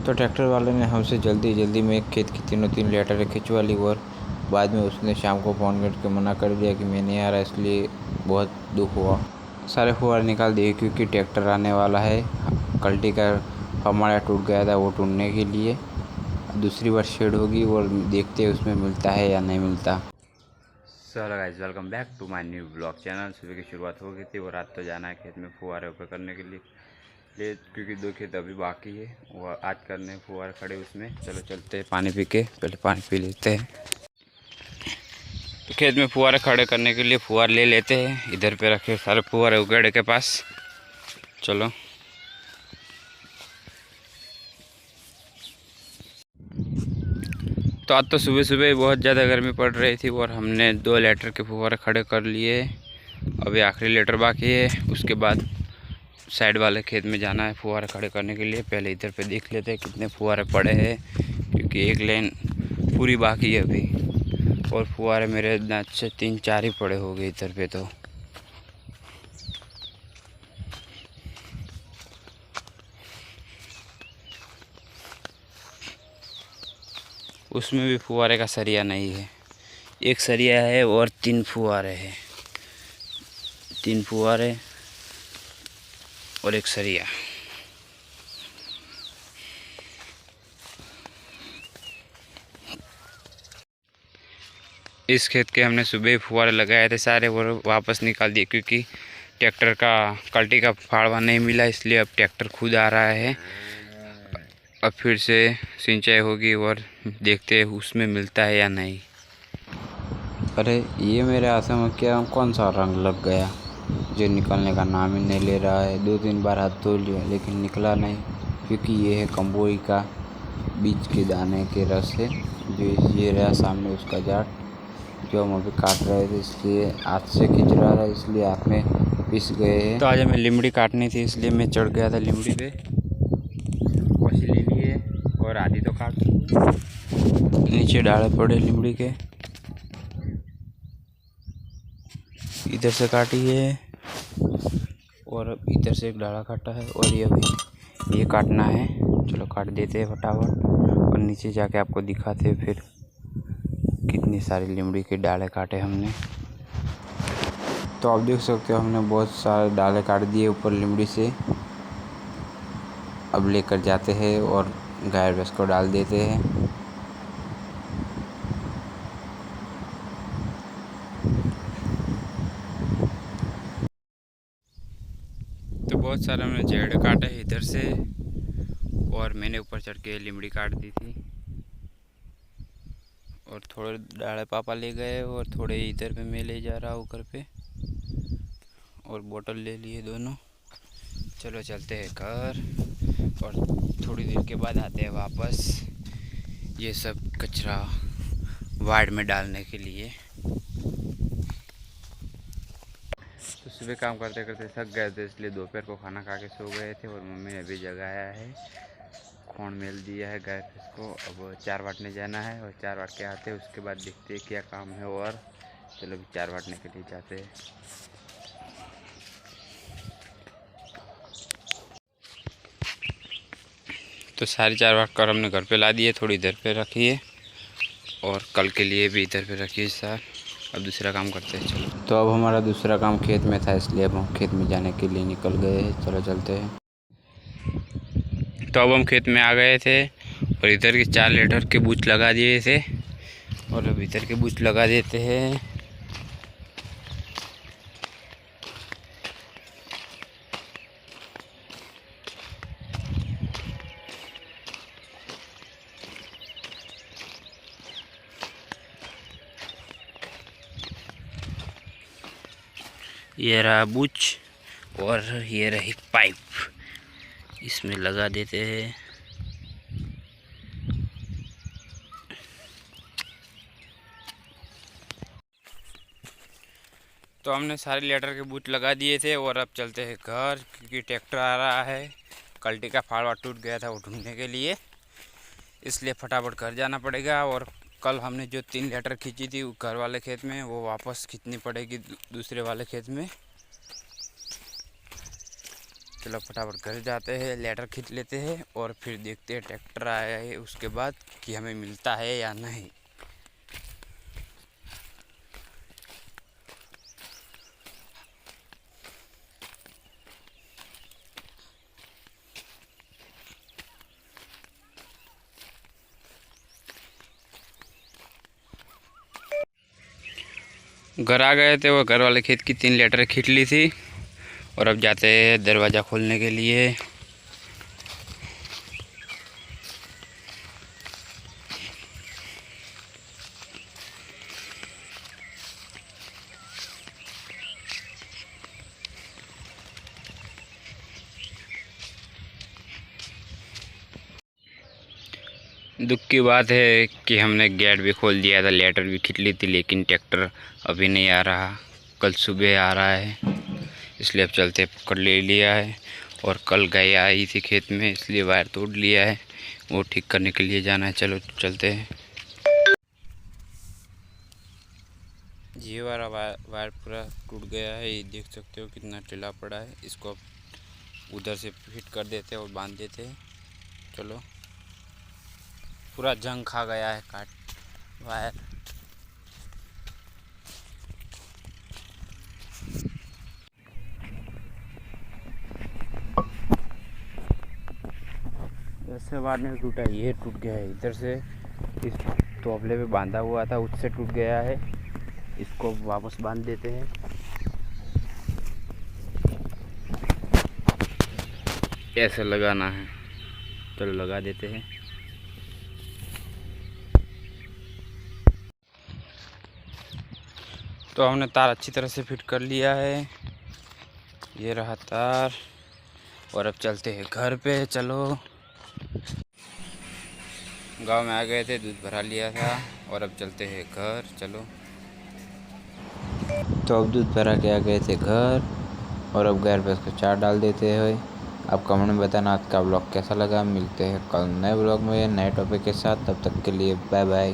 तो ट्रैक्टर वाले ने हमसे जल्दी में खेत की तीन लेटर खिंचवा ली और बाद में उसने शाम को फ़ोन करके मना कर दिया कि मैं नहीं आ रहा, इसलिए बहुत दुख हुआ। सारे फुहारे निकाल दिए क्योंकि ट्रैक्टर आने वाला है। कल्टी का हमारा टूट गया था, वो टूटने के लिए दूसरी बार शेड होगी और देखते हैं उसमें मिलता है या नहीं मिलता। Hello guys, welcome back to my new blog channel. सुबह की शुरुआत हो गई थी और रात तो जाना है खेत में फुहारे ऊपर करने के लिए क्योंकि 2 खेत अभी बाकी है वो आज करने फुहारे खड़े उसमें। चलो चलते हैं, पानी पी के पहले पानी पी लेते हैं। तो खेत में फुहारे खड़े करने के लिए फुहार ले लेते हैं। इधर पे रखे सारे फुहारे उगेड़े के पास। चलो तो आज तो सुबह सुबह बहुत ज़्यादा गर्मी पड़ रही थी और हमने 2 लीटर के फुहारे खड़े कर लिए। अभी आखिरी लीटर बाकी है, उसके बाद साइड वाले खेत में जाना है फुहारे खड़े करने के लिए। पहले इधर पे देख लेते हैं कितने फुहारे पड़े हैं, क्योंकि एक लाइन पूरी बाकी है अभी और फुहारे मेरे अच्छे 3-4 ही पड़े हो गए इधर पे। तो उसमें भी फुहारे का सरिया नहीं है, एक सरिया है और 3 फुहारे हैं, 3 फुहारे और एक सरिया। इस खेत के हमने सुबह फुहारे लगाए थे सारे और वापस निकाल दिए क्योंकि ट्रैक्टर का कल्टी का फाड़वा नहीं मिला, इसलिए अब ट्रैक्टर खुद आ रहा है। अब फिर से सिंचाई होगी और देखते हैं उसमें मिलता है या नहीं। अरे ये मेरे हाथों में क्या कौन सा रंग लग गया जो निकलने का नाम ही नहीं ले रहा है। 2-3 बार हाथ धो लिया लेकिन निकला नहीं, क्योंकि ये है कंबोई का बीज के दाने के रस है। जो ये रहा सामने उसका जाट जो हम अभी काट रहे थे, इसलिए हाथ से खींच रहा था, इसलिए हाथ में पिस गए हैं। तो आज हमें लिमड़ी काटनी थी, इसलिए मैं चढ़ गया था लिमड़ी पे, वैसे ले लिए और आधी तो काट ली। नीचे डाले पड़े लिमड़ी के, इधर से काटी है और इधर से एक डाला काटा है और ये अभी ये काटना है। चलो काट देते हैं फटाफट और नीचे जाके आपको दिखाते हैं फिर कितनी सारी लिमड़ी के डाले काटे हमने। तो आप देख सकते हो हमने बहुत सारे डाले काट दिए ऊपर लिमड़ी से। अब लेकर जाते हैं और गाय भैंस को डाल देते हैं। तो बहुत सारे हमने जेड़ काटे इधर से और मैंने ऊपर चढ़ के लिमड़ी काट दी थी और थोड़े डाले पापा ले गए और थोड़े इधर पे मैं ले जा रहा हूँ घर पे और बोतल ले लिए दोनों। चलो चलते हैं घर और थोड़ी देर के बाद आते हैं वापस ये सब कचरा वार्ड में डालने के लिए। तो सुबह काम करते करते थक गए थे, इसलिए दोपहर को खाना खा के सो गए थे और मम्मी ने अभी जगाया है, खोण मेल दिया है गाय भैंस को। अब 4 बांटने जाना है और 4 बांट के आते हैं, उसके बाद देखते हैं क्या काम है। और चलो अभी 4 बांटने के लिए जाते हैं। तो सारी 4 बांट कर हमने घर पे ला दिए, थोड़ी इधर पे रखी है और कल के लिए भी इधर पे रखिए सर। अब दूसरा काम करते हैं। चलो तो अब हमारा दूसरा काम खेत में था, इसलिए अब हम खेत में जाने के लिए निकल गए हैं। चलो चलते हैं। तो अब हम खेत में आ गए थे और इधर के 4 लीटर के बूच लगा दिए थे और अब इधर के बूच लगा देते हैं। ये रहा बूच और ये रही पाइप, इसमें लगा देते हैं। तो हमने सारे लीटर के बूट लगा दिए थे और अब चलते हैं घर, क्योंकि ट्रैक्टर आ रहा है। कल्टी का फाड़वा टूट गया था वो ढूंढने के लिए, इसलिए फटाफट घर जाना पड़ेगा। और कल हमने जो 3 लीटर खींची थी घर वाले खेत में, वो वापस खींचनी पड़ेगी दूसरे वाले खेत में। चलो फटाफट घर जाते हैं, लेटर खींच लेते हैं और फिर देखते हैं ट्रैक्टर आया है उसके बाद कि हमें मिलता है या नहीं। घर आ गए थे, वो घर वाले खेत की 3 लेटर खींच ली थी और अब जाते हैं दरवाज़ा खोलने के लिए। दुख की बात है कि हमने गेट भी खोल दिया था, लेटर भी खींच ली थी, लेकिन ट्रैक्टर अभी नहीं आ रहा। कल सुबह आ रहा है, इसलिए अब चलते पकड़ ले लिया है। और कल गाय आई थी खेत में, इसलिए वायर तोड़ लिया है, वो ठीक करने के लिए जाना है। चलो चलते हैं। ये वाला वायर पूरा टूट गया है, ये देख सकते हो कितना ढीला पड़ा है। इसको अब उधर से फिट कर देते हैं और बांध देते हैं। चलो, पूरा जंग खा गया है काट वायर। ऐसे वायर नहीं टूटा, ये टूट गया है। इधर से इस तोपले पे बांधा हुआ था, उससे टूट गया है। इसको वापस बांध देते हैं। ऐसे लगाना है, चलो लगा देते हैं। तो हमने तार अच्छी तरह से फिट कर लिया है, ये रहा तार। और अब चलते हैं घर पे। चलो, गांव में आ गए थे, दूध भरा लिया था और अब चलते हैं घर। चलो, तो अब दूध भरा के आ गए थे घर और अब घर पे उसको चार डाल देते हैं। आप कमेंट में बताना आज का ब्लॉग कैसा लगा। मिलते हैं कल नए ब्लॉग में नए टॉपिक के साथ, तब तक के लिए बाय बाय।